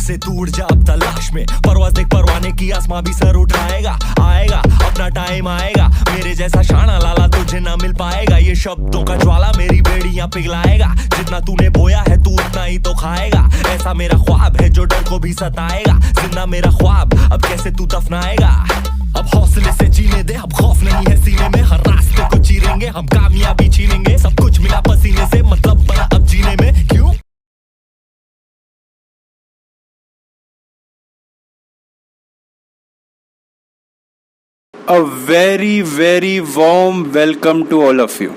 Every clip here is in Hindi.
से तू उड़ जा अब तलाश में, परवाज़ देख परवाने की, आसमां भी सर उठाएगा। आएगा अपना टाइम आएगा, मेरे जैसा शाना लाला तुझे ना मिल पाएगा। ये शब्दों का ज्वाला मेरी बेड़ियां पिघलाएगा, जितना तूने बोया है तू उतना ही तो खाएगा। ऐसा मेरा ख्वाब है जो डर को भी सताएगा, जिंदा मेरा ख्वाब अब कैसे तू दफनाएगा। अब हौसले से जीने दे, अब खौफ नहीं है सीने में, हर रास्ते को चीरेंगे हम, कामयाबी छीनेंगे। सब कुछ मिला पसीने से, मतलब बना अब जीने में, क्यों? A very very warm welcome to all of you।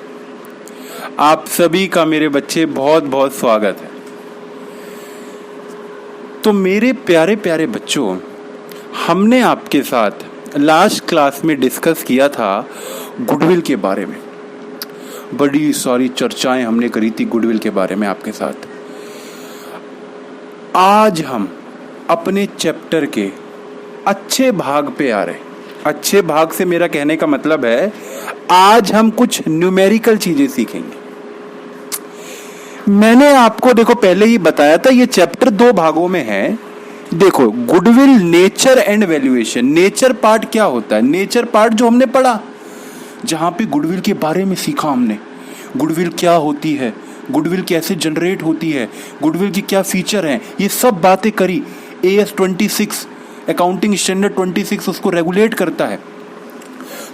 आप सभी का मेरे बच्चे बहुत बहुत स्वागत है। तो मेरे प्यारे प्यारे बच्चों, हमने आपके साथ लास्ट क्लास में डिस्कस किया था गुडविल के बारे में। बड़ी सारी चर्चाएं हमने करी थी गुडविल के बारे में आपके साथ। आज हम अपने चैप्टर के अच्छे भाग पे आ रहे हैं। अच्छे भाग से मेरा कहने का मतलब है आज हम कुछ न्यूमेरिकल चीजें सीखेंगे। मैंने आपको देखो पहले ही बताया था ये चैप्टर 2 भागों में है। देखो, goodwill, nature and valuation. Nature part क्या होता है? नेचर पार्ट जो हमने पढ़ा, जहां पे गुडविल के बारे में सीखा हमने। गुडविल क्या होती है, गुडविल कैसे जनरेट होती है, गुडविल की क्या फीचर हैं, ये सब बातें करी। AS 26 अकाउंटिंग स्टैंडर्ड 26 उसको रेगुलेट करता है।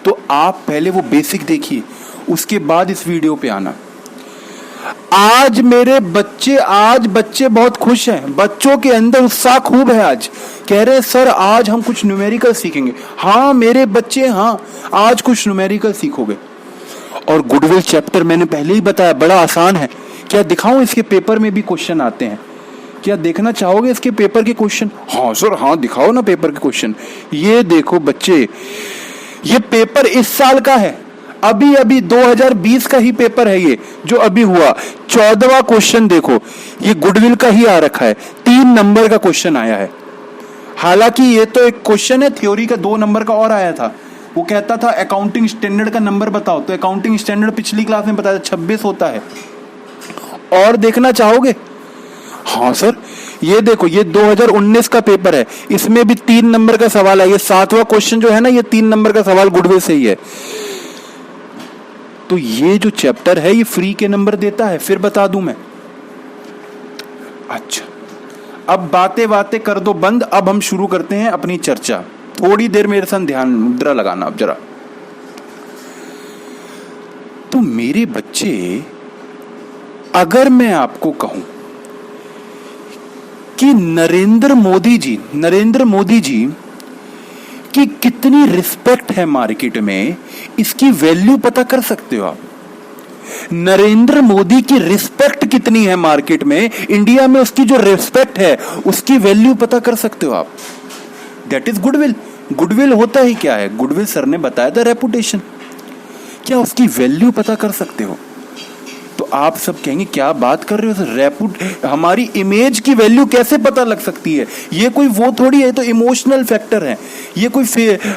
तो आप पहले वो बेसिक देखिए, उसके बाद इस वीडियो पे आना। आज मेरे बच्चे, आज बच्चे बहुत खुश हैं, बच्चों के अंदर उत्साह खूब है। आज कह रहे हैं सर आज हम कुछ न्यूमेरिकल सीखेंगे। हाँ मेरे बच्चे, हाँ आज कुछ न्यूमेरिकल सीखोगे। और गुडविल चैप्टर मैंने पहले ही बताया बड़ा आसान है। क्या दिखाऊं? इसके पेपर में भी क्वेश्चन आते हैं। क्या देखना चाहोगे इसके पेपर के क्वेश्चन? हाँ सर, हाँ दिखाओ ना पेपर के क्वेश्चन। ये देखो बच्चे, ये पेपर इस साल का है, अभी अभी 2020 का ही पेपर है ये जो अभी हुआ। 14वां क्वेश्चन देखो, ये गुडविल का ही आ रखा है। 3 नंबर का क्वेश्चन आया है। हालांकि ये तो एक क्वेश्चन है, थ्योरी का 2 नंबर का और आया था। वो कहता था अकाउंटिंग स्टैंडर्ड का नंबर बताओ, तो अकाउंटिंग स्टैंडर्ड पिछली क्लास में बताया 26 होता है। और देखना चाहोगे? हाँ सर, ये देखो, ये 2019 का पेपर है, इसमें भी 3 नंबर का सवाल है। ये 7वां क्वेश्चन जो है ना, ये 3 नंबर का सवाल गुडविल से ही है। तो ये जो चैप्टर है ये फ्री के नंबर देता है, फिर बता दूं मैं। अच्छा, अब बातें बातें कर दो बंद, अब हम शुरू करते हैं अपनी चर्चा। थोड़ी देर मेरे साथ ध्यान मुद्रा लगाना अब जरा। तो मेरे बच्चे, अगर मैं आपको कहूं कि नरेंद्र मोदी जी की कितनी रिस्पेक्ट है मार्केट में, इसकी वैल्यू पता कर सकते हो आप? नरेंद्र मोदी की रिस्पेक्ट कितनी है मार्केट में, इंडिया में उसकी जो रिस्पेक्ट है उसकी वैल्यू पता कर सकते हो आप? That is goodwill. गुडविल होता ही क्या है? गुडविल सर ने बताया था रेपुटेशन। क्या उसकी वैल्यू पता कर सकते हो? तो आप सब कहेंगे क्या बात कर रहे हो सर, हमारी इमेज की वैल्यू कैसे पता लग सकती है? ये कोई वो थोड़ी है, तो इमोशनल फैक्टर है, ये कोई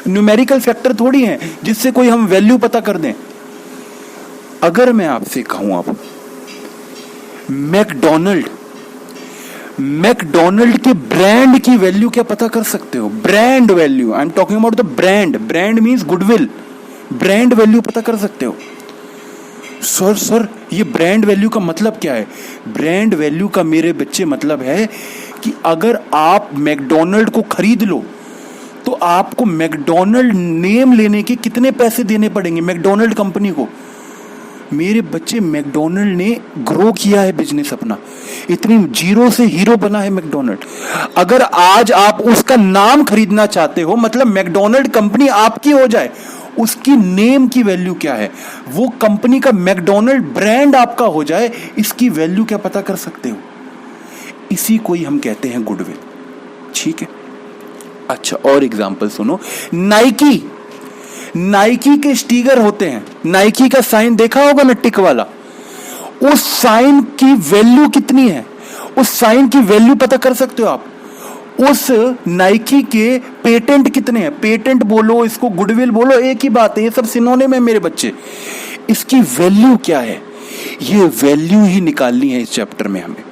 न्यूमेरिकल फैक्टर थोड़ी है जिससे कोई हम वैल्यू पता कर दें। अगर मैं आपसे कहूं अब मैकडोनल्ड के ब्रांड की वैल्यू क्या पता कर सकते हो? Brand value, I am talking about the brand means goodwill. Brand value पता कर सकते हो? सर ये ब्रांड वैल्यू का मतलब क्या है? ब्रांड वैल्यू का मेरे बच्चे मतलब है कि अगर आप मैकडोनल्ड को खरीद लो तो आपको मैकडोनल्ड नेम लेने के कितने पैसे देने पड़ेंगे मैकडोनल्ड कंपनी को? मेरे बच्चे, मैकडोनल्ड ने ग्रो किया है बिजनेस अपना, इतनी जीरो से हीरो बना है मैकडोनल्ड। अगर आज आप उसका नाम खरीदना चाहते हो, मतलब मैकडोनल्ड कंपनी आपकी हो जाए, उसकी नेम की वैल्यू क्या है? वो कंपनी का मैकडोनल्ड ब्रांड आपका हो जाए, इसकी वैल्यू क्या पता कर सकते हो? इसी को ही हम कहते हैं गुडविल। ठीक है, अच्छा और एग्जांपल सुनो। नाइकी के स्टिकर होते हैं, नाइकी का साइन देखा होगा ना, टिक वाला। उस साइन की वैल्यू कितनी है? उस साइन की वैल्यू पता कर सकते हो आप? उस नाइकी के पेटेंट कितने हैं? पेटेंट बोलो, इसको गुडविल बोलो, एक ही बात है, ये सब सिनोनिम है मेरे बच्चे। इसकी वैल्यू क्या है? ये वैल्यू ही निकालनी है इस चैप्टर में हमें।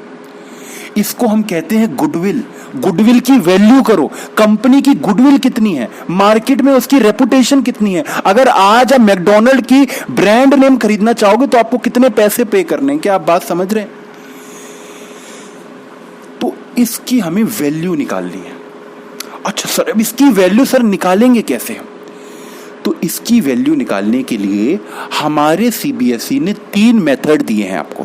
इसको हम कहते हैं गुडविल। गुडविल की वैल्यू करो, कंपनी की गुडविल कितनी है, मार्केट में उसकी रेपुटेशन कितनी है। अगर आज आप मैकडोनल्ड की ब्रांड नेम खरीदना चाहोगे तो आपको कितने पैसे पे करने हैं, क्या आप बात समझ रहे हैं? तो इसकी हमें वैल्यू निकालनी है। अच्छा सर, अब इसकी वैल्यू सर निकालेंगे कैसे हम? तो इसकी वैल्यू निकालने के लिए हमारे सीबीएसई ने 3 मेथड दिए हैं आपको।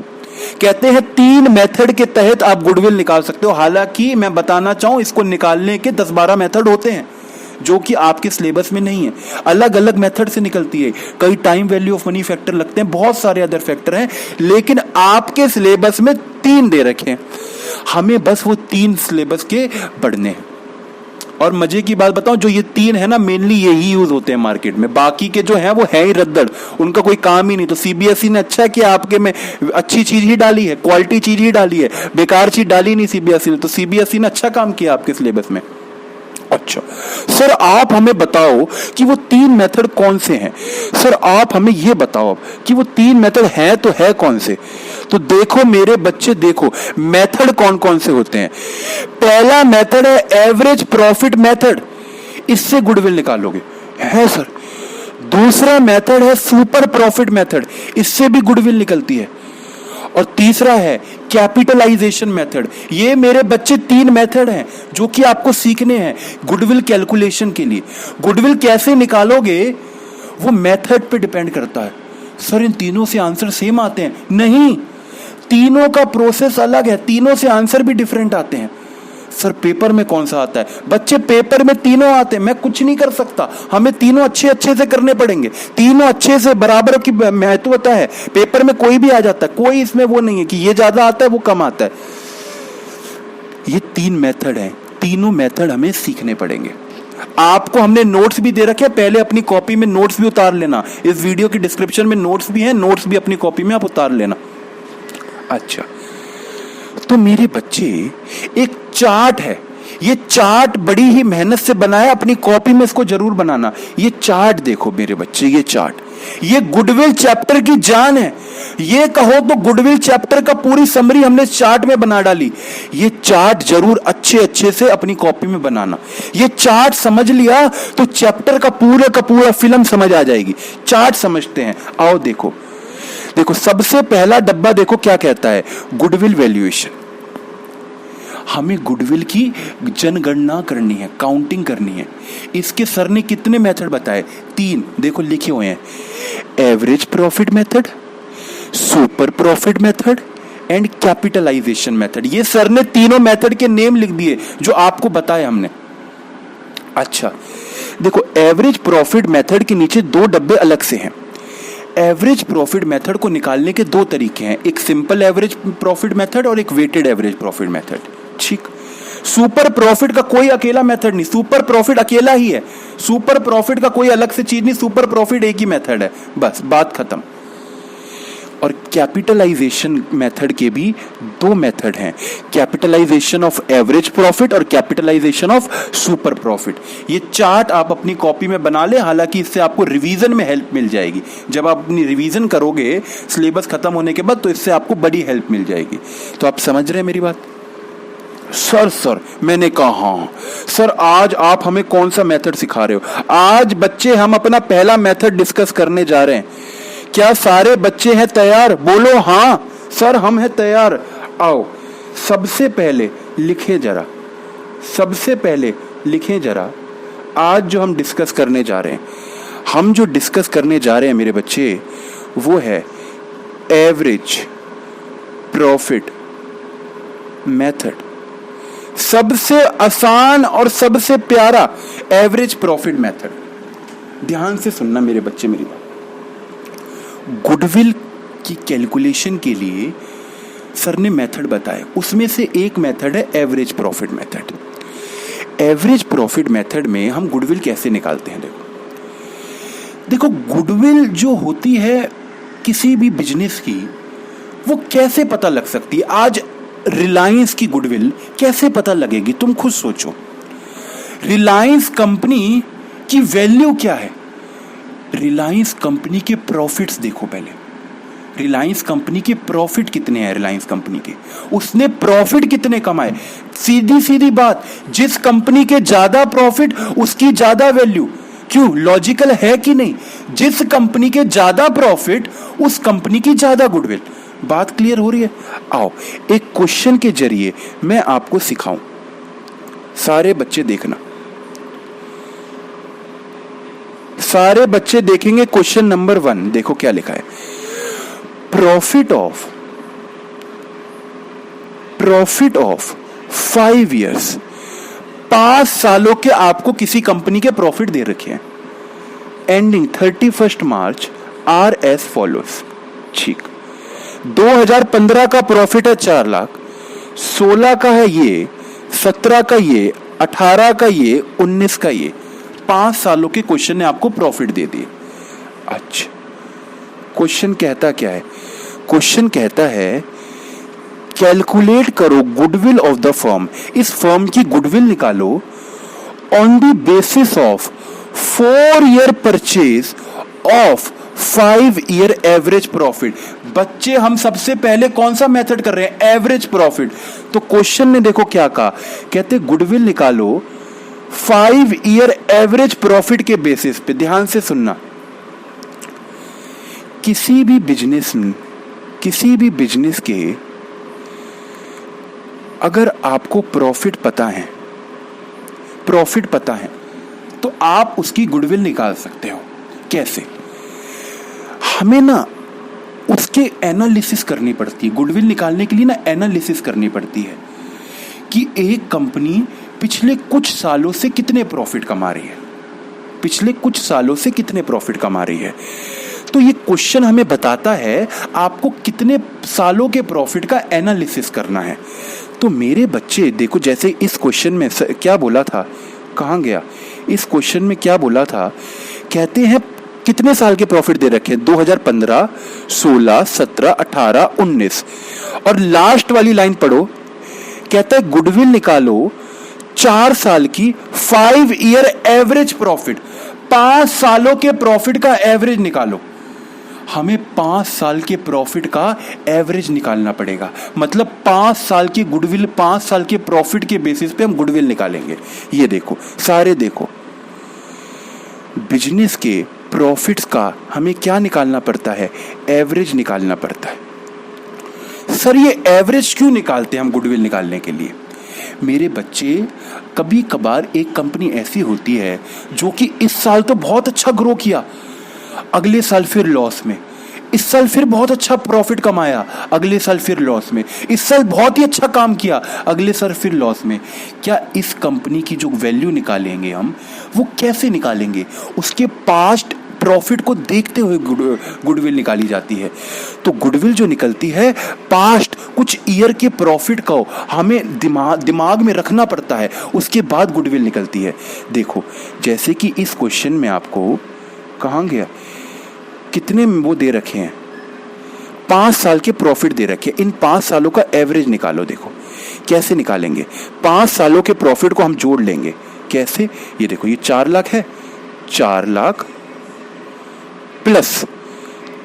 कहते हैं 3 मेथड के तहत आप गुडविल निकाल सकते हो। हालांकि मैं बताना चाहूं, इसको निकालने के 10-12 मेथड होते हैं जो कि आपके सिलेबस में नहीं है, अलग अलग मेथड से निकलती है। कई time value of money factor लगते हैं, बहुत सारे अदर फैक्टर हैं, लेकिन आपके सिलेबस में 3 दे रखे हैं। हमें बस वो 3 सिलेबस के पढ़ने हैं। और मजे की बात बताऊं, जो ये 3 है ना, मेनली यही यूज होते हैं मार्केट में। बाकी के जो है वो है ही रद्दड़, उनका कोई काम ही नहीं। तो सीबीएसई ने अच्छा किया, आपके में अच्छी चीज ही डाली है, क्वालिटी चीज ही डाली है, बेकार चीज डाली नहीं सीबीएसई ने। तो सीबीएसई ने अच्छा काम किया आपके सिलेबस में। अच्छा सर, आप हमें बताओ कि वो 3 मेथड कौन से हैं। सर आप हमें ये बताओ कि वो 3 मेथड हैं तो है कौन से। तो देखो मेरे बच्चे, देखो मेथड कौन कौन से होते हैं। पहला मेथड है एवरेज प्रॉफिट मेथड, इससे गुडविल निकालोगे, है सर। दूसरा मेथड है सुपर प्रॉफिट मेथड, इससे भी गुडविल निकलती है। और तीसरा है कैपिटलाइजेशन मेथड। ये मेरे बच्चे 3 मेथड हैं जो कि आपको सीखने हैं गुडविल कैलकुलेशन के लिए। गुडविल कैसे निकालोगे वो मेथड पे डिपेंड करता है। सर इन तीनों से आंसर सेम आते हैं? नहीं, तीनों का प्रोसेस अलग है, तीनों से आंसर भी डिफरेंट आते हैं। सर पेपर में कौन सा आता है? बच्चे पेपर में तीनों आते हैं, मैं कुछ नहीं कर सकता, हमें तीनों अच्छे अच्छे से करने पड़ेंगे। तीनों अच्छे से बराबर की महत्वता है। पेपर में कोई भी आ जाता है, कोई इसमें वो नहीं है कि ये ज्यादा आता है वो कम आता है। ये 3 मेथड हैं, तीनों मेथड हमें सीखने पड़ेंगे। आपको हमने नोट्स भी दे रखे हैं, पहले अपनी कॉपी में नोट्स भी उतार लेना। इस वीडियो की डिस्क्रिप्शन में नोट्स भी हैं, नोट्स भी अपनी कॉपी में आप उतार लेना। अच्छा, तो मेरे बच्चे एक चार्ट है, ये चार्ट बड़ी ही मेहनत से बनाया, अपनी कॉपी में इसको जरूर बनाना। ये चार्ट देखो मेरे बच्चे, ये चार्ट, ये गुडविल चैप्टर की जान है। ये कहो तो गुडविल चैप्टर का पूरी समरी हमने इस चार्ट में बना डाली। ये चार्ट जरूर अच्छे अच्छे से अपनी कॉपी में बनाना। ये चार्ट समझ लिया तो चैप्टर का पूरा फिल्म समझ आ जाएगी। चार्ट समझते हैं, आओ देखो। देखो सबसे पहला डब्बा देखो क्या कहता है, गुडविल वैल्यूएशन। हमें गुडविल की जनगणना करनी है, काउंटिंग करनी है। इसके सर ने कितने मेथड बताए? 3, देखो लिखे हुए हैं, average profit method, super profit method and capitalisation method. ये सर ने तीनों मेथड के नेम लिख दिए जो आपको बताए हमने। अच्छा देखो, एवरेज प्रॉफिट मेथड के नीचे 2 डब्बे अलग से हैं। एवरेज प्रॉफिट मेथड को निकालने के 2 तरीके हैं, एक सिंपल एवरेज प्रॉफिट मेथड और एक वेटेड एवरेज प्रॉफिट मेथड। ठीक, सुपर प्रॉफिट का कोई अकेला मेथड नहीं, सुपर प्रॉफिट अकेला ही है। सुपर प्रॉफिट का कोई अलग से चीज नहीं, सुपर प्रॉफिट एक ही मेथड है, बस बात खत्म। और कैपिटलाइजेशन मेथड के भी 2 मेथड हैं, कैपिटलाइजेशन ऑफ एवरेज प्रॉफिट और कैपिटलाइजेशन ऑफ सुपर प्रॉफिट। ये चार्ट आप अपनी कॉपी में बना ले, हालांकि इससे आपको रिवीजन में हेल्प मिल जाएगी। जब आप अपनी रिवीजन करोगे सिलेबस खत्म होने के बाद तो इससे आपको बड़ी हेल्प मिल जाएगी। तो आप समझ रहे हैं मेरी बात? सर मैंने कहा हाँ। सर आज आप हमें कौन सा मेथड सिखा रहे हो? आज बच्चे हम अपना पहला मेथड डिस्कस करने जा रहे हैं। क्या सारे बच्चे हैं तैयार? बोलो हाँ सर हम हैं तैयार। आओ सबसे पहले लिखे जरा, सबसे पहले लिखें जरा आज जो हम डिस्कस करने जा रहे हैं। हम जो डिस्कस करने जा रहे हैं मेरे बच्चे वो है एवरेज प्रॉफिट मेथड। सबसे आसान और सबसे प्यारा एवरेज प्रॉफिट मेथड। ध्यान से सुनना मेरे बच्चे मेरी बात। गुडविल की कैलकुलेशन के लिए सर ने मेथड बताए, उसमें से एक मेथड है average profit method. Average profit method में हम गुडविल कैसे निकालते हैं? देखो गुडविल जो होती है किसी भी बिजनेस की, वो कैसे पता लग सकती है? आज रिलायंस की गुडविल कैसे पता लगेगी? तुम खुद सोचो। रिलायंस कंपनी की वैल्यू क्या है? रिलायंस कंपनी के प्रॉफिट्स देखो पहले। रिलायंस कंपनी के प्रॉफिट कितने हैं, रिलायंस कंपनी के, उसने प्रॉफिट कितने कमाए। सीधी सीधी बात, जिस कंपनी के ज्यादा प्रॉफिट उसकी ज्यादा वैल्यू। क्यों, लॉजिकल है कि नहीं? जिस कंपनी के ज्यादा प्रॉफिट उस कंपनी की ज्यादा गुडविल। बात क्लियर हो रही है? आओ एक क्वेश्चन के जरिए मैं आपको सिखाऊं, सारे बच्चे देखना, सारे बच्चे देखेंगे। क्वेश्चन नंबर 1 देखो क्या लिखा है। प्रॉफिट ऑफ 5 years, 5 सालों के आपको किसी कंपनी के प्रॉफिट दे रखे हैं, एंडिंग 31 मार्च आर एस फॉलोस। ठीक, 2015 का प्रॉफिट है 4 लाख, 16 का है ये, 17 का ये, 18 का ये, 19 का ये। 5 सालों के क्वेश्चन ने आपको प्रॉफिट दे दिए। अच्छा, क्वेश्चन कहता क्या है? क्वेश्चन कहता है कैलकुलेट करो गुडविल ऑफ द फर्म, इस फर्म की गुडविल निकालो on the basis of 4 year purchase of 5 year average profit. बच्चे हम सबसे पहले कौन सा मेथड कर रहे हैं? Average profit. तो क्वेश्चन ने देखो क्या कहा, कहते गुडविल निकालो 5 year एवरेज प्रॉफिट के बेसिस पे। ध्यान से सुनना, किसी भी बिजनेस के अगर आपको प्रॉफिट पता है तो आप उसकी गुडविल निकाल सकते हो। कैसे? हमें ना उसके एनालिसिस करनी पड़ती है। गुडविल निकालने के लिए ना एनालिसिस करनी पड़ती है कि एक कंपनी पिछले कुछ सालों से कितने प्रॉफिट कमा रही है, तो ये क्वेश्चन हमें बताता है आपको कितने सालों के प्रॉफिट का एनालिसिस करना है। तो मेरे बच्चे देखो, जैसे इस क्वेश्चन में क्या बोला था, कहाँ गया, इस क्वेश्चन में क्या बोला था, कहते हैं कितने साल के प्रॉफिट दे रखे हैं, 2015, 16, 17, 18, 19। और लास्ट वाली लाइन पढ़ो, कहता है गुडविल निकालो 4 साल की 5 year एवरेज प्रॉफिट। 5 सालों के प्रॉफिट का एवरेज निकालो। हमें 5 साल के प्रॉफिट का एवरेज निकालना पड़ेगा, मतलब 5 साल की गुडविल, 5 साल के प्रॉफिट के बेसिस पे हम गुडविल निकालेंगे। ये देखो, सारे देखो, बिजनेस के प्रॉफिट्स का हमें क्या निकालना पड़ता है? एवरेज निकालना पड़ता है। सर ये एवरेज क्यों निकालते हैं हम गुडविल निकालने के लिए? मेरे बच्चे, कभी कभार एक कंपनी ऐसी होती है जो कि इस साल तो बहुत अच्छा ग्रो किया, अगले साल फिर लॉस में, इस साल फिर बहुत अच्छा प्रॉफिट कमाया, अगले साल फिर लॉस में, इस साल बहुत ही अच्छा काम किया, अगले साल फिर लॉस में। क्या इस कंपनी की जो वैल्यू निकालेंगे हम, वो कैसे निकालेंगे? उसके पास्ट प्रॉफिट को देखते हुए गुडविल निकाली जाती है। तो गुडविल जो निकलती है पास्ट कुछ ईयर के प्रॉफिट को हमें दिमाग में रखना पड़ता है, उसके बाद गुडविल निकलती है। देखो, जैसे कि इस क्वेश्चन में आपको कहाँ गया, कितने वो दे रखे हैं, 5 साल के प्रॉफिट दे रखे हैं, इन 5 सालों का एवरेज निकालो। देखो कैसे निकालेंगे, 5 सालों के प्रॉफिट को हम जोड़ लेंगे। कैसे? ये देखो, ये 4 लाख है, 4 लाख प्लस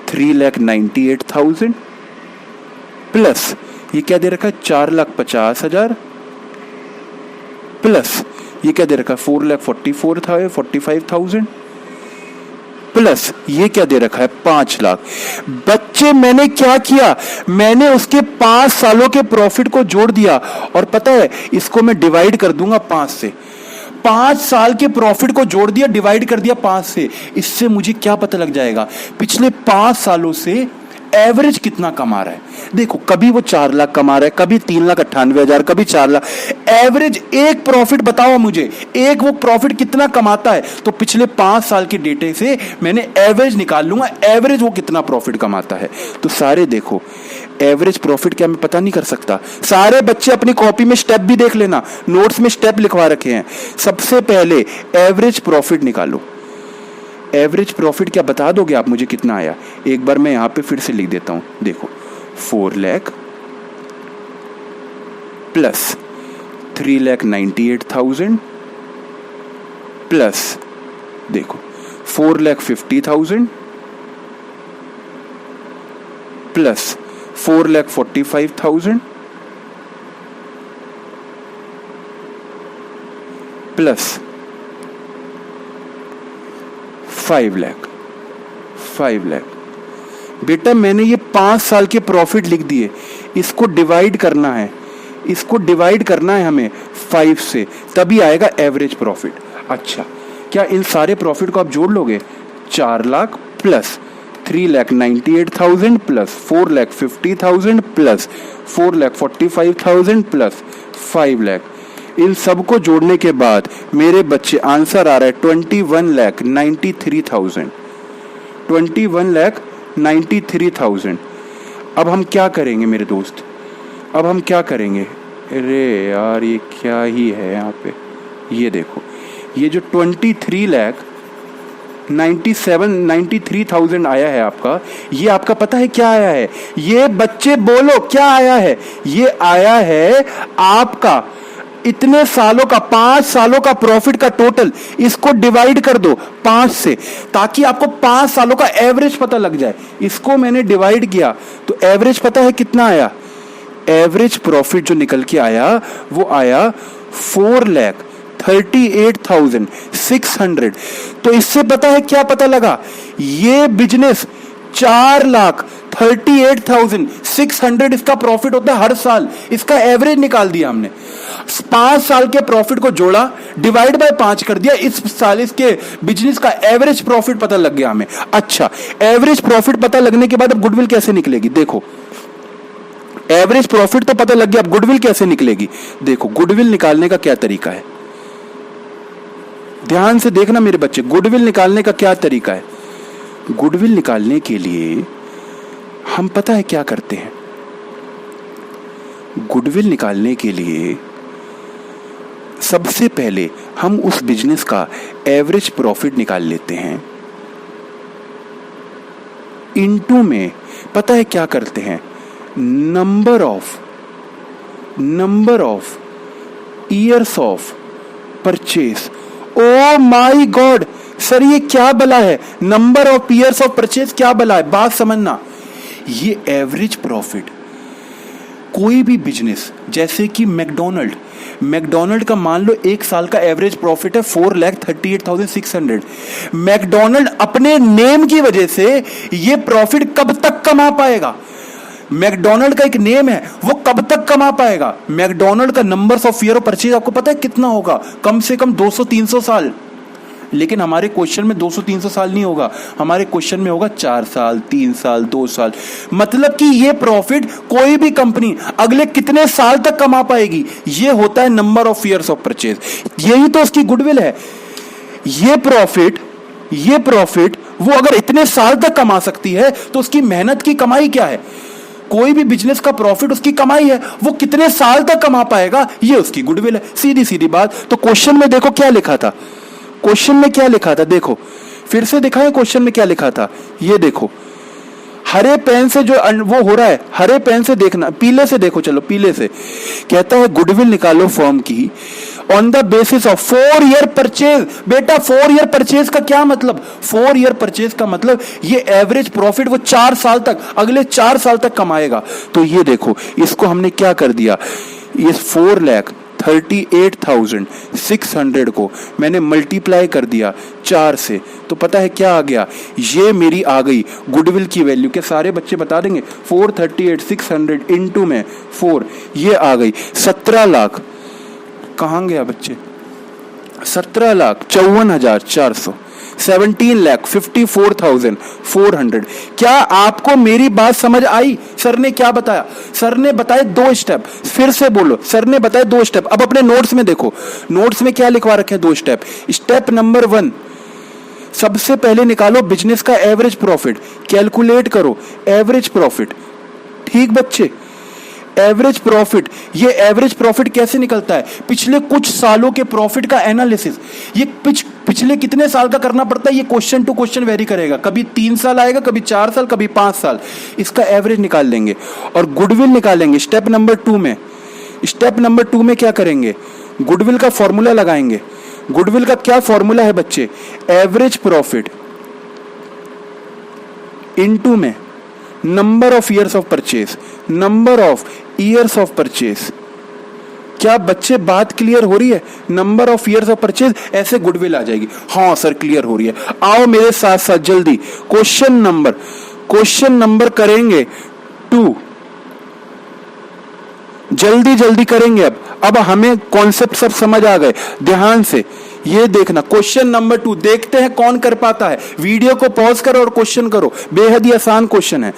3,98,000 प्लस ये क्या दे रखा है, 4,50,000 प्लस ये क्या दे रखा है, 4,45,000 प्लस ये क्या दे रखा है, 5 लाख। बच्चे, मैंने क्या किया, मैंने उसके 5 सालों के प्रॉफिट को जोड़ दिया, और पता है इसको मैं डिवाइड कर दूंगा 5 से। 5 साल के प्रॉफिट को जोड़ दिया, डिवाइड कर दिया 5 से। इससे मुझे क्या पता लग जाएगा, पिछले 5 सालों से एवरेज कितना कमा रहा है। देखो, कभी वो 4 लाख कमा रहा है, कभी 3,98,000, कभी 4 लाख। एवरेज एक प्रॉफिट बताओ मुझे, एक वो प्रॉफिट कितना कमाता है, तो पिछले 5 साल के डेटे से मैंने एवरेज निकाल लूंगा, एवरेज वो कितना प्रॉफिट कमाता है। तो सारे देखो, एवरेज प्रॉफिट क्या मैं पता नहीं कर सकता? सारे बच्चे अपनी कॉपी में स्टेप भी देख लेना, नोट्स में स्टेप लिखवा रखे हैं। सबसे पहले एवरेज प्रॉफिट निकालो। एवरेज प्रॉफिट क्या बता दोगे आप मुझे कितना आया? एक बार मैं यहां पे फिर से लिख देता हूं, देखो 4 लाख प्लस 3,98,000 प्लस देखो 4,50,000 प्लस 4,45,000 प्लस 5 लाख। बेटा मैंने ये 5 साल के प्रॉफिट लिख दिए, इसको डिवाइड करना है, हमें 5 से, तभी आएगा एवरेज प्रॉफिट। अच्छा, क्या इन सारे प्रॉफिट को आप जोड़ लोगे? 4 lakh plus 3,98,000 plus 4,50,000 plus 4,45,000 plus 5 lakh, इन सबको जोड़ने के बाद मेरे बच्चे आंसर आ रहा है 21,93,000। 21,93,000। अब हम क्या करेंगे मेरे दोस्त? अरे यार ये क्या ही है यहाँ पे, ये देखो, ये जो 23,93,000 आया है आपका, ये आपका पता है क्या आया है? ये बच्चे बोलो क्या आया है? ये आया है आपका इतने सालों का, 5 सालों का प्रॉफिट का टोटल। इसको डिवाइड कर दो 5 से, ताकि आपको 5 सालों का एवरेज पता लग जाए। इसको मैंने डिवाइड किया तो एवरेज पता है कितना आया? एवरेज प्रॉफिट जो निकल के आया वो आया 4,38,600। तो इससे पता है क्या पता लगा? ये बिजनेस 4,38,600 इसका प्रॉफिट होता है हर साल। इसका एवरेज निकाल दिया हमने, 5 साल के प्रॉफिट को जोड़ा, डिवाइड बाय 5 कर दिया, इस साल इसके बिजनेस का एवरेज प्रॉफिट पता लग गया हमें। अच्छा, एवरेज प्रॉफिट पता लगने के बाद अब गुडविल कैसे निकलेगी? देखो, एवरेज प्रॉफिट तो पता लग गया, अब गुडविल कैसे निकलेगी? देखो, गुडविल निकालने का क्या तरीका है, ध्यान से देखना मेरे बच्चे। गुडविल निकालने का क्या तरीका है? गुडविल निकालने के लिए हम पता है क्या करते हैं? गुडविल निकालने के लिए सबसे पहले हम उस बिजनेस का एवरेज प्रॉफिट निकाल लेते हैं। इनटू में पता है क्या करते हैं? Number of years of purchase. Oh my God sir, ये क्या बला है? Number of years of purchase क्या बला है? बात समझना, ये एवरेज प्रॉफिट, कोई भी बिजनेस, जैसे कि मैकडोनल्ड का मान लो 1 साल का एवरेज प्रॉफिट है 4,38,600। मैकडोनल्ड अपने नेम की वजह से ये प्रॉफिट कब तक कमा पाएगा? मैकडोनल्ड का एक नेम है, वो कब तक कमा पाएगा? मैकडोनल्ड का numbers of year of purchase आपको पता है कितना होगा? कम से कम 200-300 साल। लेकिन हमारे क्वेश्चन में 200-300 साल नहीं होगा, हमारे क्वेश्चन में होगा 4 साल, 3 साल, 2 साल। मतलब कि ये प्रॉफिट कोई भी कंपनी अगले कितने साल तक कमा पाएगी, ये होता है number of years of purchase. यही तो उसकी गुडविल है। ये प्रॉफिट वो अगर इतने साल तक कमा सकती है तो उसकी मेहनत की कमाई क्या है? कोई भी बिजनेस का प्रॉफिट उसकी कमाई है, वो कितने साल तक कमा पाएगा, ये उसकी गुडविल है। सीधी सीधी बात। तो क्वेश्चन में देखो क्या लिखा था, देखो फिर से दिखाएं क्वेश्चन में क्या लिखा था। ये देखो, हरे पेन से जो वो हो रहा है, हरे पेन से देखना, पीले से देखो, चलो पीले से। कहता है गुडविल निकालो फर्म की on the basis of 4 year purchase. बेटा 4 ईयर परचेज का क्या मतलब? 4 ईयर परचेज का मतलब ये एवरेज प्रॉफिट वो 4 साल तक, अगले 4 साल तक कमाएगा। तो ये देखो, इसको हमने क्या कर दिया, ये 4,38,600 को मैंने मल्टीप्लाई कर दिया 4 से, तो पता है क्या आ गया? ये मेरी आ गई गुडविल की वैल्यू। के सारे बच्चे बता देंगे? 438,600 इंटू में 4, ये आ गई 17 लाख। कहाँ गया बच्चे? 17,54,400, 17,54,400। क्या आपको मेरी बात समझ आई? सर ने क्या बताया? सर ने बताए 2 स्टेप। फिर से बोलो, सर ने बताए 2 स्टेप। अब अपने नोट्स में देखो, नोट्स में क्या लिखवा रखे हैं? 2 स्टेप। स्टेप नंबर 1, सबसे पहले निकालो बिजनेस का एवरेज प्रॉफिट, कैलकुलेट करो एवरेज प्रॉफिट। ठीक बच्चे, एवरेज प्रॉफिट। ये एवरेज प्रॉफिट कैसे निकलता है? पिछले कुछ सालों के प्रॉफिट का एनालिसिस। ये पिछले कितने साल का करना पड़ता है, ये क्वेश्चन टू क्वेश्चन वेरी करेगा। कभी 3 साल आएगा, कभी 4 साल, कभी 5 साल। इसका एवरेज निकाल लेंगे और गुडविल निकालेंगे स्टेप नंबर 2 में। स्टेप नंबर 2 में क्या करेंगे? गुडविल का फॉर्मूला लगाएंगे। गुडविल का क्या फॉर्मूला है बच्चे? एवरेज प्रॉफिट इनटू में number of years of purchase, number of years of purchase. क्या बच्चे बात क्लियर हो रही है? Number of years of purchase, ऐसे गुडविल आ जाएगी। हाँ सर क्लियर हो रही है। आओ मेरे साथ साथ जल्दी क्वेश्चन नंबर करेंगे 2। जल्दी जल्दी करेंगे। अब हमें कॉन्सेप्ट सब समझ आ गए। ध्यान से ये देखना, क्वेश्चन नंबर 2 देखते हैं कौन कर पाता है। वीडियो को पॉज करो और क्वेश्चन करो, बेहद ही आसान क्वेश्चन है।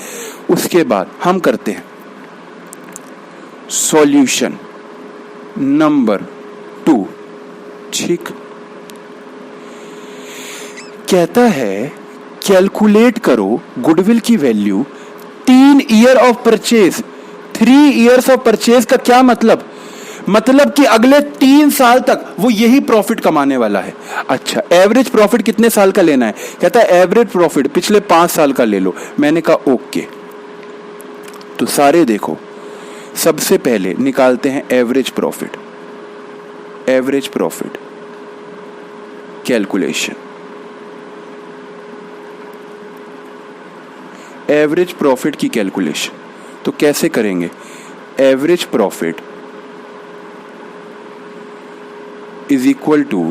उसके बाद हम करते हैं सॉल्यूशन नंबर 2। ठीक, कहता है कैलकुलेट करो गुडविल की value 3 year of purchase. 3 years of purchase का क्या मतलब? मतलब कि अगले 3 साल तक वो यही प्रॉफिट कमाने वाला है। अच्छा, एवरेज प्रॉफिट कितने साल का लेना है? कहता है एवरेज प्रॉफिट पिछले 5 साल का ले लो। मैंने कहा ओके। तो सारे देखो, सबसे पहले निकालते हैं average profit. Average profit calculation, average profit की कैलकुलेशन तो कैसे करेंगे? Average profit is equal to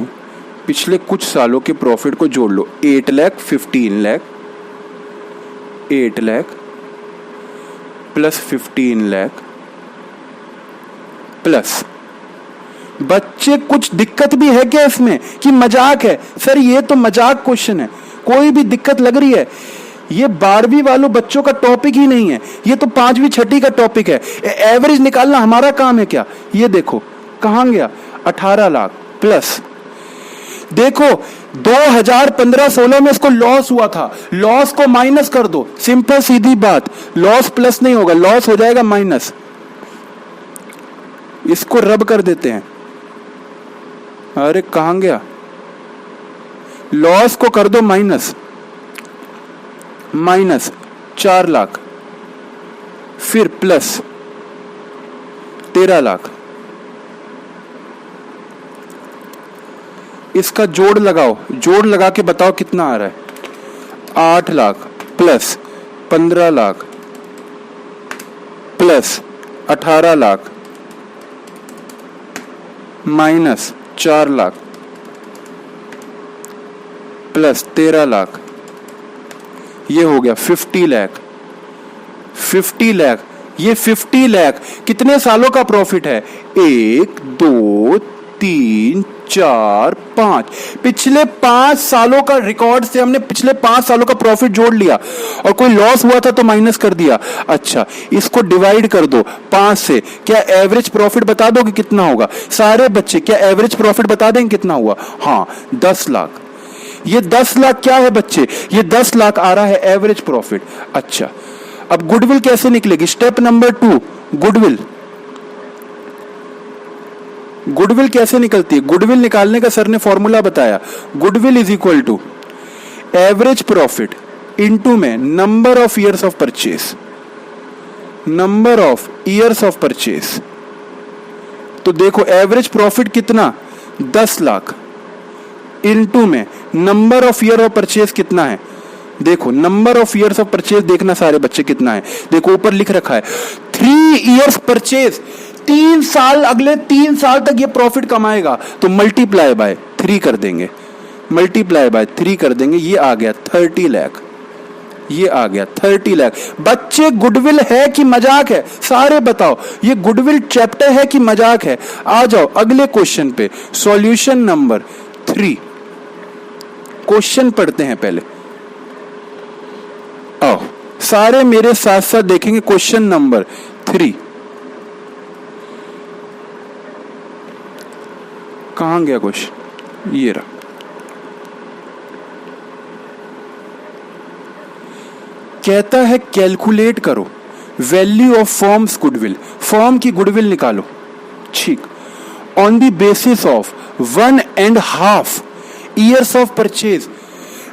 पिछले कुछ सालों के प्रॉफिट को जोड़ लो। 8 लाख, 15 लाख, 8 लाख प्लस 15 लाख प्लस। बच्चे कुछ दिक्कत भी है क्या इसमें कि मजाक है? सर ये तो मजाक क्वेश्चन है, कोई भी दिक्कत लग रही है? ये 12वीं वालों बच्चों का टॉपिक ही नहीं है, ये तो 5वीं 6वीं का टॉपिक है। एवरेज निकालना हमारा काम है क्या? ये देखो कहां गया, 18 लाख प्लस। देखो 2015-16 में इसको लॉस हुआ था, लॉस को माइनस कर दो, सिंपल सीधी बात। लॉस प्लस नहीं होगा, लॉस हो जाएगा माइनस। इसको रब कर देते हैं। अरे कहां गया, लॉस को कर दो माइनस, माइनस 4 लाख, फिर प्लस 13 लाख। इसका जोड़ लगाओ, जोड़ लगा के बताओ कितना आ रहा है। 8 lakh plus 15 lakh plus 18 lakh minus 4 lakh plus 13 lakh, ये हो गया 50 लाख। 50 लाख, ये 50 लाख कितने सालों का प्रॉफिट है? 1 2 3 4 5, पिछले 5 सालों का रिकॉर्ड से हमने पिछले 5 सालों का प्रॉफिट जोड़ लिया और कोई लॉस हुआ था तो माइनस कर दिया। अच्छा, इसको डिवाइड कर दो 5 से। क्या एवरेज प्रॉफिट बता दोगे कितना होगा? सारे बच्चे क्या एवरेज प्रॉफिट बता देंगे कितना हुआ? हाँ 10 लाख। ये 10 लाख क्या है बच्चे? ये 10 लाख आ रहा है एवरेज प्रॉफिट। अच्छा, अब गुडविल कैसे निकलेगी? Step number 2, goodwill. गुडविल कैसे निकलती है? गुडविल निकालने का सर ने फॉर्मूला बताया। Goodwill is equal to average profit into में number of years of purchase, number of years of purchase. तो देखो एवरेज प्रॉफिट कितना, 10 लाख, इनटू में number of year of purchase कितना है? देखो number of years of purchase देखना सारे बच्चे कितना है। देखो ऊपर लिख रखा है 3 ईयर्स परचेज, 3 साल, अगले 3 साल तक ये प्रॉफिट कमाएगा। तो मल्टीप्लाई बाय 3 कर देंगे, मल्टीप्लाई बाय 3 कर देंगे। ये आ गया 30 लाख, ये आ गया 30 लाख। बच्चे गुडविल है कि मजाक है? सारे बताओ, ये गुडविल चैप्टर है कि मजाक है? आ जाओ अगले क्वेश्चन पे, सॉल्यूशन नंबर 3। क्वेश्चन पढ़ते हैं पहले। आओ सारे मेरे साथ साथ देखेंगे क्वेश्चन नंबर 3। कहां गया क्वेश्चन? ये रहा। कहता है कैलकुलेट करो value of firms goodwill, firm की गुडविल निकालो। ठीक, on the basis of 1.5 years of purchase.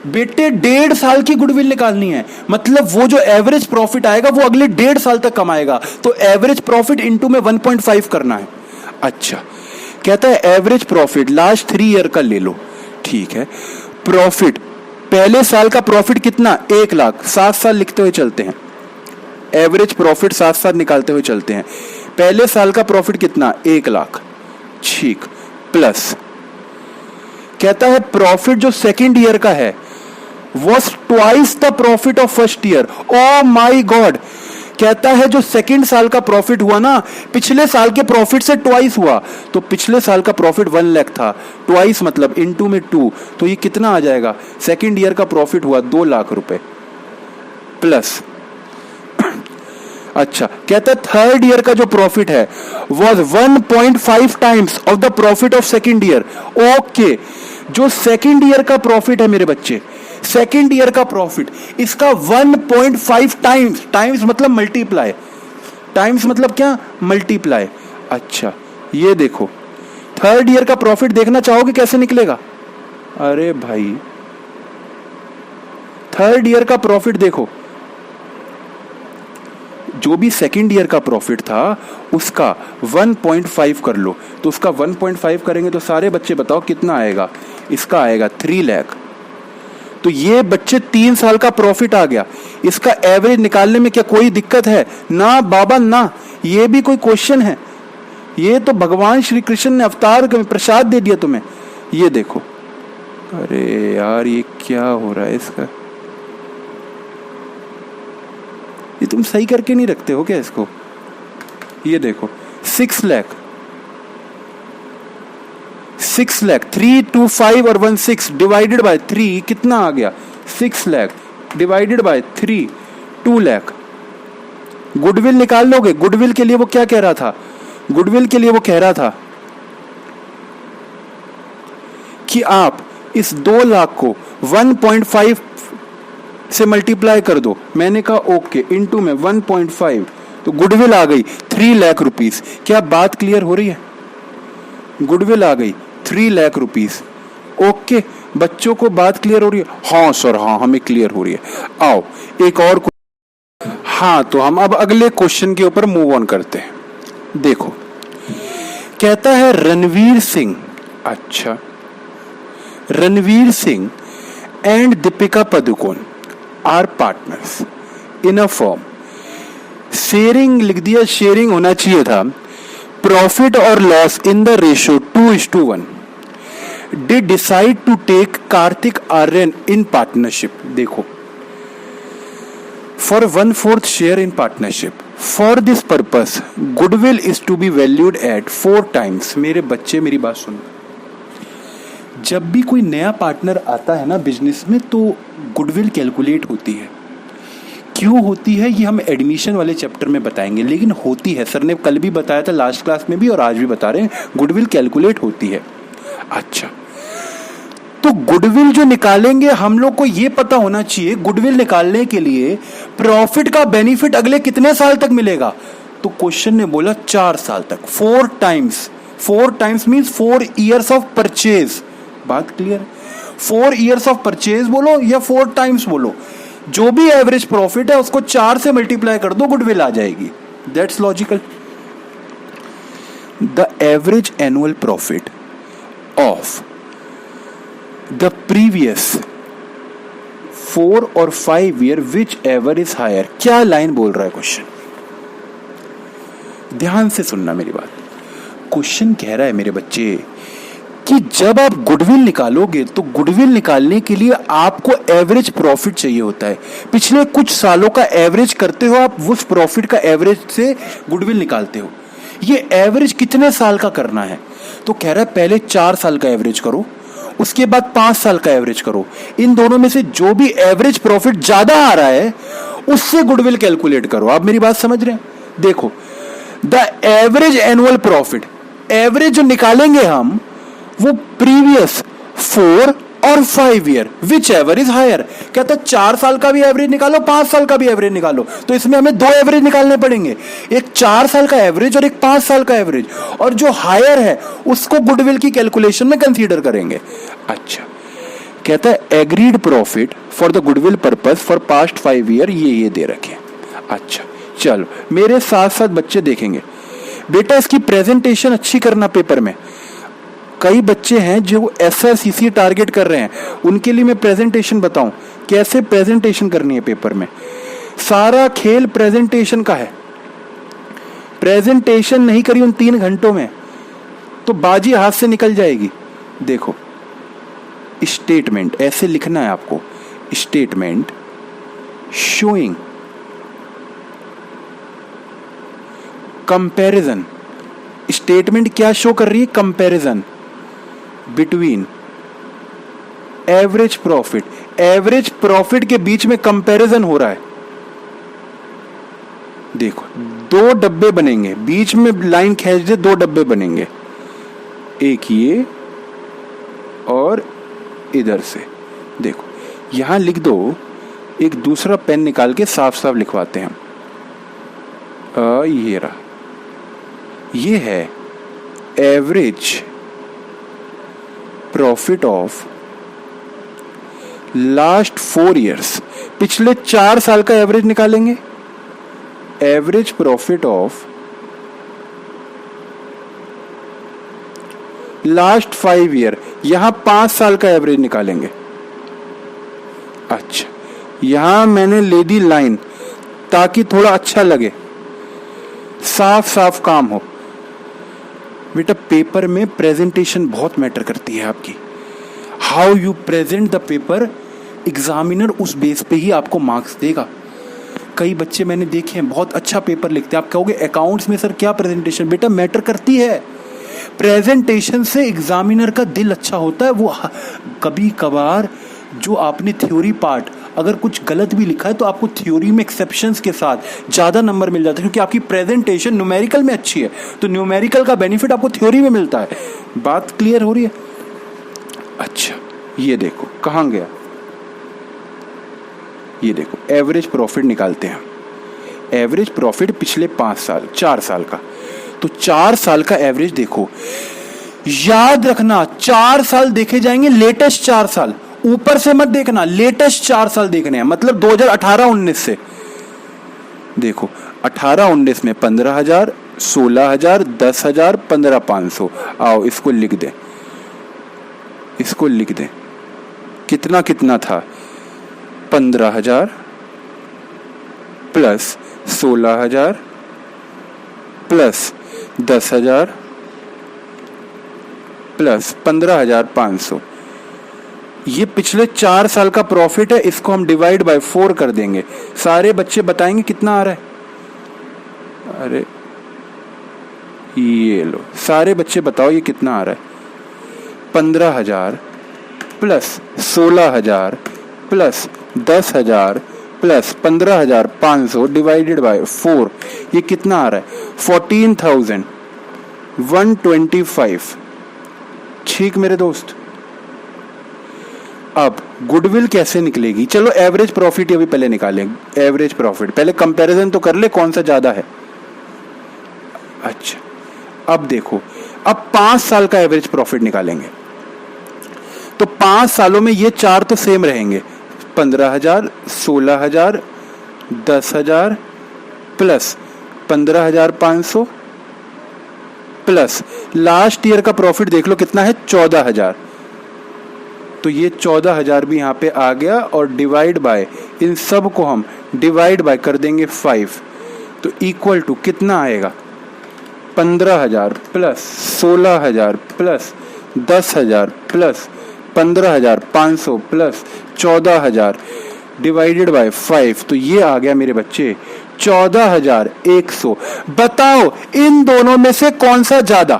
बेटे 1.5 साल की गुडविल निकालनी है, मतलब वो जो एवरेज प्रॉफिट आएगा वो अगले 1.5 साल तक कमाएगा। तो एवरेज प्रॉफिट इनटू में 1.5 करना है। अच्छा, कहता है एवरेज प्रॉफिट लास्ट 3 ईयर का ले लो। ठीक है, प्रॉफिट पहले साल का प्रॉफिट कितना? 1 लाख, 7 साल लिखते हुए चलते हैं। एवरेज प्रॉफिट साथ साथ निकालते हुए चलते हैं। पहले साल का प्रॉफिट कितना, 1 लाख, ठीक, प्लस कहता है प्रॉफिट जो सेकेंड ईयर का है was twice the profit of first year. Oh my god, कहता है जो सेकेंड साल का प्रॉफिट हुआ ना, पिछले साल के प्रॉफिट से ट्वाइस हुआ। तो पिछले साल का प्रॉफिट 1 लाख था, ट्वाइस मतलब इनटू में 2, तो ये कितना आ जाएगा, सेकेंड ईयर का प्रॉफिट हुआ 2 लाख रुपए प्लस। अच्छा, कहता है थर्ड ईयर का जो प्रॉफिट है was 1.5 times of the profit of second year. Okay, जो सेकेंड ईयर का प्रॉफिट है मेरे बच्चे, सेकेंड ईयर का प्रॉफिट, इसका 1.5 टाइम्स, टाइम्स मतलब मल्टीप्लाई, टाइम्स मतलब क्या, मल्टीप्लाई। अच्छा, ये देखो थर्ड ईयर का प्रॉफिट देखना चाहोगे कैसे निकलेगा? अरे भाई, थर्ड ईयर का प्रॉफिट देखो, जो भी सेकेंड ईयर का प्रॉफिट था उसका 1.5 कर लो, तो उसका 1.5 करेंगे तो सारे बच्चे बताओ कितना आएगा, इसका आएगा 3 लाख। तो ये बच्चे 3 साल का प्रॉफिट आ गया। इसका एवरेज निकालने में क्या कोई दिक्कत है? ना बाबा ना, ये भी कोई क्वेश्चन है? ये तो भगवान श्री कृष्ण ने अवतार में प्रसाद दे दिया तुम्हें। ये देखो, अरे यार ये क्या हो रहा है इसका, ये तुम सही करके नहीं रखते हो क्या इसको? ये देखो 6 लाख, 6 लाख, 3, 2, 5 और 1, 6 डिवाइडेड बाय 3 कितना आ गया, 6 lakh divided by 3, 2 lakh. Goodwill निकाल लोगे? गुडविल के लिए वो क्या कह रहा था, गुडविल के लिए वो कह रहा था कि आप इस 2 लाख को 1.5 से मल्टीप्लाई कर दो। मैंने कहा ओके, इनटू में 1.5, तो गुडविल आ गई 3 लाख रुपीस। क्या बात क्लियर हो रही है? गुडविल आ गई 3 लाख रुपीस। ओके, बच्चों को बात क्लियर हो रही है? हाँ सर, हाँ हमें क्लियर हो रही है। आओ एक और, हाँ तो हम अब अगले क्वेश्चन के ऊपर मूव ऑन करते हैं। देखो, कहता है रणवीर सिंह, अच्छा, Ranveer Singh and Deepika Padukone are partners in a firm. Sharing लिख दिया, शेयरिंग होना चाहिए था। प्रॉफिट और loss in the ratio 2:1। Did decide to take Kartik Aaryan in partnership. देखो, for 1/4 share in partnership, for this purpose goodwill is to be valued at 4 times. मेरे बच्चे मेरी बात सुनो, जब भी कोई नया पार्टनर आता है ना बिजनेस में, तो गुडविल कैलकुलेट होती है। क्यों होती है ये हम एडमिशन वाले चैप्टर में बताएंगे, लेकिन होती है। सर ने कल भी बताया था लास्ट क्लास में भी, और आज भी बता रहे हैं, गुडविल कैलकुलेट होती है। अच्छा, तो गुडविल जो निकालेंगे हम लोग को ये पता होना चाहिए, गुडविल निकालने के लिए प्रॉफिट का बेनिफिट अगले कितने साल तक मिलेगा। तो क्वेश्चन ने बोला 4 साल तक, 4 times. 4 times means 4 years of purchase. बात क्लियर है? 4 ईयर्स ऑफ परचेज बोलो या 4 टाइम्स बोलो, जो भी एवरेज प्रॉफिट है उसको 4 से मल्टीप्लाई कर दो, गुडविल आ जाएगी। That's logical. The average annual profit of the previous 4 और 5 year whichever is higher. क्या लाइन बोल रहा है क्वेश्चन? ध्यान से सुनना मेरी बात। क्वेश्चन कह रहा है मेरे बच्चे कि जब आप गुडविल निकालोगे तो गुडविल निकालने के लिए आपको एवरेज प्रॉफिट चाहिए होता है। पिछले कुछ सालों का एवरेज करते हो आप, उस प्रॉफिट का एवरेज से गुडविल निकालते हो। ये एवरेज कितने साल का करना है? तो कह रहा है पहले 4 साल का एवरेज करो, उसके बाद 5 साल का एवरेज करो। इन दोनों में से जो भी एवरेज प्रॉफिट ज्यादा आ रहा है उससे गुडविल कैलकुलेट करो। आप मेरी बात समझ रहे हैं? देखो, the average annual profit, average जो निकालेंगे हम वो प्रीवियस 4 और 5 year whichever is higher. कहता है 4 साल का भी एवरेज निकालो, 5 साल का भी एवरेज निकालो। तो इसमें हमें 2 एवरेज निकालने पड़ेंगे, एक 4 साल का एवरेज और एक 5 साल का एवरेज, और जो हायर है उसको गुडविल की कैलकुलेशन में कंसीडर करेंगे। अच्छा, कहता है agreed profit for the goodwill purpose for past 5 year, ये दे रखे। अच्छा चलो, मेरे साथ साथ बच्चे देखेंगे। बेटा इसकी प्रेजेंटेशन अच्छी करना पेपर में। कई बच्चे हैं जो SRCC टारगेट कर रहे हैं, उनके लिए मैं प्रेजेंटेशन बताऊं कैसे प्रेजेंटेशन करनी है पेपर में। सारा खेल प्रेजेंटेशन का है। प्रेजेंटेशन नहीं करी उन 3 घंटों में तो बाजी हाथ से निकल जाएगी। देखो स्टेटमेंट ऐसे लिखना है आपको, स्टेटमेंट शोइंग कंपैरिजन। स्टेटमेंट क्या शो कर रही है? Comparison between average profit. Average profit के बीच में कंपैरिजन हो रहा है। देखो 2 डब्बे बनेंगे, बीच में लाइन खींच दे, 2 डब्बे बनेंगे, एक ये और इधर से। देखो यहां लिख दो, एक दूसरा पेन निकाल के साफ साफ लिखवाते हैं हम। ये रहा, ये है average profit of last 4 years. पिछले 4 साल का एवरेज निकालेंगे। Average profit of last 5 year, यहां 5 साल का एवरेज निकालेंगे। अच्छा, यहां मैंने ले दी लाइन ताकि थोड़ा अच्छा लगे, साफ साफ काम हो। बेटा पेपर में प्रेजेंटेशन बहुत मैटर करती है आपकी। How you present the paper, examiner उस बेस पे ही आपको मार्क्स देगा। कई बच्चे मैंने देखे हैं बहुत अच्छा पेपर लिखते हैं, आप कहोगे अकाउंट्स में सर क्या प्रेजेंटेशन? बेटा मैटर करती है। प्रेजेंटेशन से एग्जामिनर का दिल अच्छा होता है। वो कभी कभार जो आपने थ्योरी पार्ट अगर कुछ गलत भी लिखा है तो आपको थ्योरी में एक्सेप्शंस के साथ ज़्यादा नंबर मिल जाता है, क्योंकि आपकी प्रेजेंटेशन न्यूमेरिकल में अच्छी है। तो न्यूमेरिकल का बेनिफिट आपको थ्योरी में मिलता है। बात क्लियर हो रही है? अच्छा, ये देखो कहाँ गया, ये देखो एवरेज प्रॉफिट निकालते हैं। एवरेज प्रॉफिट पिछले 5 साल 4 साल का, तो 4 साल का एवरेज देखो। याद रखना 4 साल देखे जाएंगे, लेटेस्ट 4 साल, ऊपर से मत देखना, लेटेस्ट 4 साल देखने हैं। मतलब 2018-19 से देखो, 18-19 में 15,000, 16,000, 10,000, 15,500। आओ इसको लिख दे, इसको लिख दे। कितना कितना था? 15,000 प्लस 16,000 प्लस 10,000 प्लस 15,500। ये पिछले 4 साल का प्रॉफिट है। इसको हम डिवाइड बाय 4 कर देंगे। सारे बच्चे बताएंगे कितना आ रहा है। अरे ये लो, सारे बच्चे बताओ ये कितना आ रहा है। 15,000 plus 16,000 plus 10,000 plus 15,500 divided by 4, ये कितना आ रहा है? 14,125। ठीक मेरे दोस्त। अब गुडविल कैसे निकलेगी? चलो एवरेज प्रॉफिट अभी पहले निकालें। एवरेज प्रॉफिट पहले कंपैरिजन तो कर ले कौन सा ज्यादा है। अच्छा, अब देखो, अब 5 साल का एवरेज प्रॉफिट निकालेंगे। तो 5 सालों में ये 4 तो सेम रहेंगे, 15,000, 16,000, 10,000 प्लस 15,500 प्लस लास्ट ईयर का प्रॉफिट देख लो कितना है, 14,000। तो ये 14,000 भी यहाँ पे आ गया और डिवाइड बाय, इन सब को हम डिवाइड बाय कर देंगे 5, तो इक्वल टू कितना आएगा? 15,000 plus 16,000 plus 10,000 plus 15,500 plus 14,000 divided by 5, तो ये आ गया मेरे बच्चे 14,100। बताओ इन दोनों में से कौन सा ज्यादा?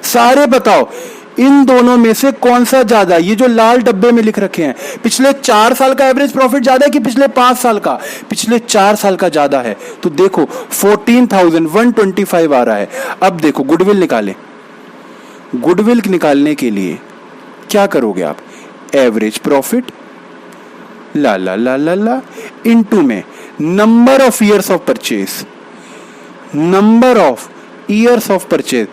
सारे बताओ इन दोनों में से कौन सा ज्यादा? ये जो लाल डब्बे में लिख रखे हैं, पिछले 4 साल का एवरेज प्रॉफिट ज्यादा है कि पिछले 5 साल का? पिछले 4 साल का ज्यादा है। तो देखो 14,125 आ रहा है। अब देखो गुडविल निकालें। गुडविल निकालने के लिए क्या करोगे आप? एवरेज प्रॉफिट ला ला ला ला ला इनटू में number of years of purchase, number of years of purchase.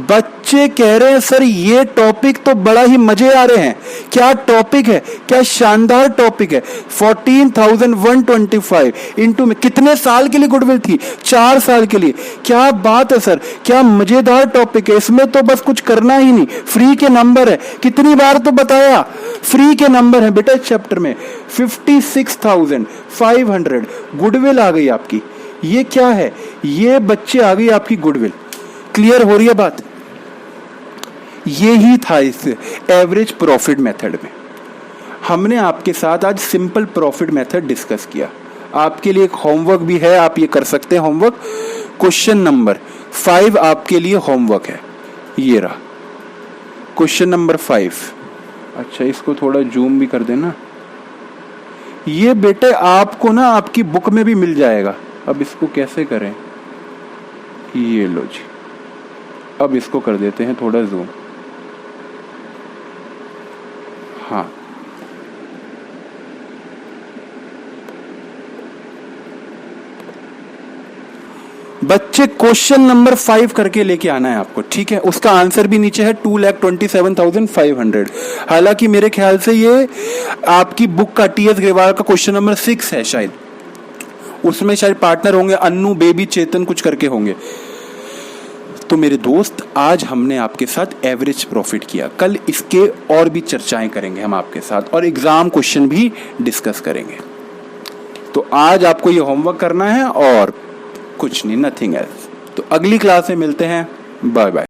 बच्चे कह रहे हैं सर ये टॉपिक तो बड़ा ही मजे आ रहे हैं। क्या टॉपिक है, क्या शानदार टॉपिक है। 14,125 इंटू में कितने साल के लिए गुडविल थी? 4 साल के लिए। क्या बात है सर, क्या मजेदार टॉपिक है। इसमें तो बस कुछ करना ही नहीं, फ्री के नंबर है। कितनी बार तो बताया, फ्री के नंबर है बेटा। इस चैप्टर में 56,500 गुडविल आ गई आपकी। ये क्या है, ये बच्चे आ गई आपकी गुडविल। क्लियर हो रही है बात? ये ही था इस एवरेज प्रॉफिट मेथड में। हमने आपके साथ आज सिंपल प्रॉफिट मेथड डिस्कस किया। आपके लिए एक होमवर्क भी है, आप ये कर सकते हैं होमवर्क। क्वेश्चन नंबर 5 आपके लिए होमवर्क है, ये रहा क्वेश्चन नंबर 5। अच्छा इसको थोड़ा जूम भी कर देना। ये बेटे आपको ना आपकी बुक में भी मिल जाएगा। अब इसको कैसे करें, ये लो जी। अब इसको कर देते हैं थोड़ा जूम। हाँ बच्चे क्वेश्चन नंबर 5 करके लेके आना है आपको, ठीक है। उसका आंसर भी नीचे है 2,27,500। हालांकि मेरे ख्याल से ये आपकी बुक का टीएस ग्रेवाल का क्वेश्चन नंबर 6 है शायद। उसमें शायद पार्टनर होंगे अन्नू, बेबी, चेतन कुछ करके होंगे। तो मेरे दोस्त आज हमने आपके साथ एवरेज प्रॉफिट किया। कल इसके और भी चर्चाएं करेंगे हम आपके साथ और एग्जाम क्वेश्चन भी डिस्कस करेंगे। तो आज आपको ये होमवर्क करना है और कुछ नहीं, नथिंग एल्स। तो अगली क्लास में मिलते हैं, बाय बाय।